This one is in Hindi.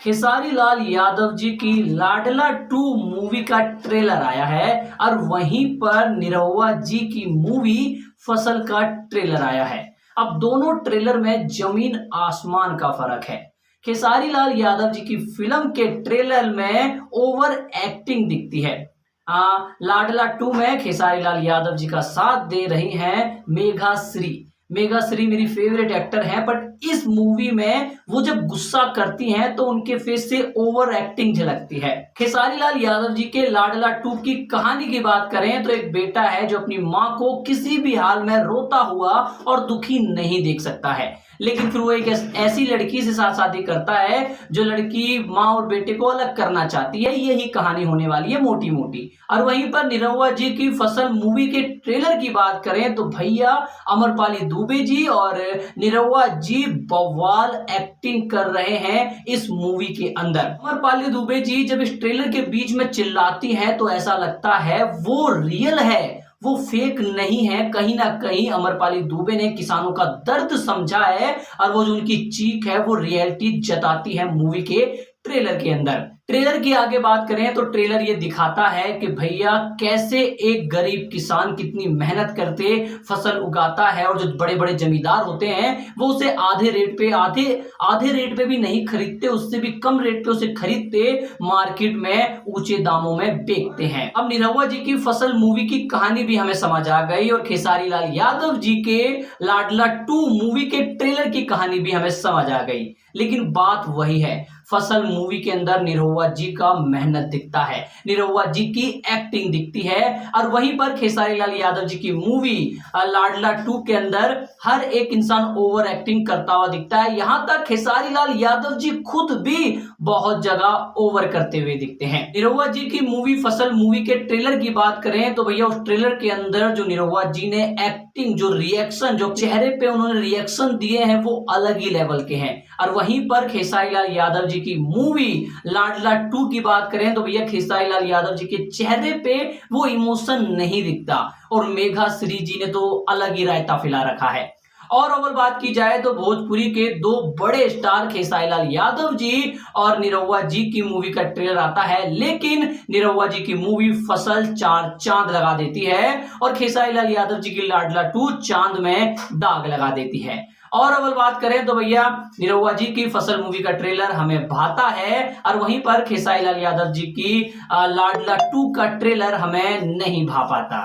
खेसारी लाल यादव जी की लाडला 2 मूवी का ट्रेलर आया है और वहीं पर निरहुआ जी की मूवी फसल का ट्रेलर आया है। अब दोनों ट्रेलर में जमीन आसमान का फर्क है। खेसारी लाल यादव जी की फिल्म के ट्रेलर में ओवर एक्टिंग दिखती है। लाडला 2 में खेसारी लाल यादव जी का साथ दे रही हैं मेघा श्री। मेघा श्री मेरी फेवरेट एक्टर हैं, बट इस मूवी में वो जब गुस्सा करती हैं तो उनके फेस से ओवर एक्टिंग झलकती है। खेसारी लाल यादव जी के लाडला 2 की कहानी की बात करें तो एक बेटा है जो अपनी माँ को किसी भी हाल में रोता हुआ और दुखी नहीं देख सकता है, लेकिन फिर वो एक ऐसी लड़की से साथ शादी करता है जो लड़की माँ और बेटे को अलग करना चाहती है। यही कहानी होने वाली है मोटी मोटी। और वहीं पर निरहुआ जी की फसल मूवी के ट्रेलर की बात करें तो भैया अमरपाली दुबे जी और निरहुआ जी बवाल एक्टिंग कर रहे हैं इस मूवी के अंदर। अमरपाली दुबे जी जब इस ट्रेलर के बीच में चिल्लाती हैं तो ऐसा लगता है वो रियल है, वो फेक नहीं है। कहीं ना कहीं अमरपाली दुबे ने किसानों का दर्द समझा है और वो जो उनकी चीख है वो रियलिटी जताती है मूवी के ट्रेलर के अंदर। ट्रेलर की आगे बात करें तो ट्रेलर ये दिखाता है कि भैया कैसे एक गरीब किसान कितनी मेहनत करते फसल उगाता है और जो बड़े बड़े जमींदार होते हैं वो उसे आधे रेट पे भी नहीं खरीदते, उससे भी कम रेट पे उसे खरीदते मार्केट में ऊंचे दामों में बेचते हैं। अब निरहुआ जी की फसल मूवी की कहानी भी हमें समझ आ गई और खेसारी लाल यादव जी के लाडला 2 मूवी के ट्रेलर की कहानी भी हमें समझ आ गई, लेकिन बात वही है, फसल मूवी के अंदर निरहुआ जी का मेहनत दिखता है, निरहुआ जी की एक्टिंग दिखती है। और वहीं पर खेसारी लाल यादव जी की मूवी लाडला 2 के अंदर हर एक इंसान ओवर एक्टिंग करता हुआ दिखता है। यहां तक खेसारी लाल यादव जी खुद भी बहुत जगह ओवर करते हुए दिखते हैं। निरहुआ जी की मूवी फसल मूवी के ट्रेलर की बात करें तो भैया उस ट्रेलर के अंदर जो निरहुआ जी ने एक्टिंग, जो रिएक्शन, जो चेहरे पे उन्होंने रिएक्शन दिए हैं वो अलग ही लेवल के हैं। और वहीं पर खेसारी लाल यादव जी की मूवी लाडला 2 की बात करें तो भैया खेसारी लाल यादव जी के चेहरे पे वो इमोशन नहीं दिखता और मेघा श्री जी ने तो अलग ही रायता फैला रखा है। और अगर बात की जाए तो भोजपुरी के 2 बड़े स्टार खेसारी लाल यादव जी और निरहुआ जी की मूवी का ट्रेलर आता है, लेकिन निरहुआ जी की मूवी फसल 4 चांद लगा देती है और खेसारी लाल यादव जी की लाडला 2 चांद में दाग लगा देती है। और अगर बात करें तो भैया निरहुआ जी की फसल मूवी का ट्रेलर हमें भाता है और वहीं पर खेसारी लाल यादव जी की लाडला 2 का ट्रेलर हमें नहीं भा पाता।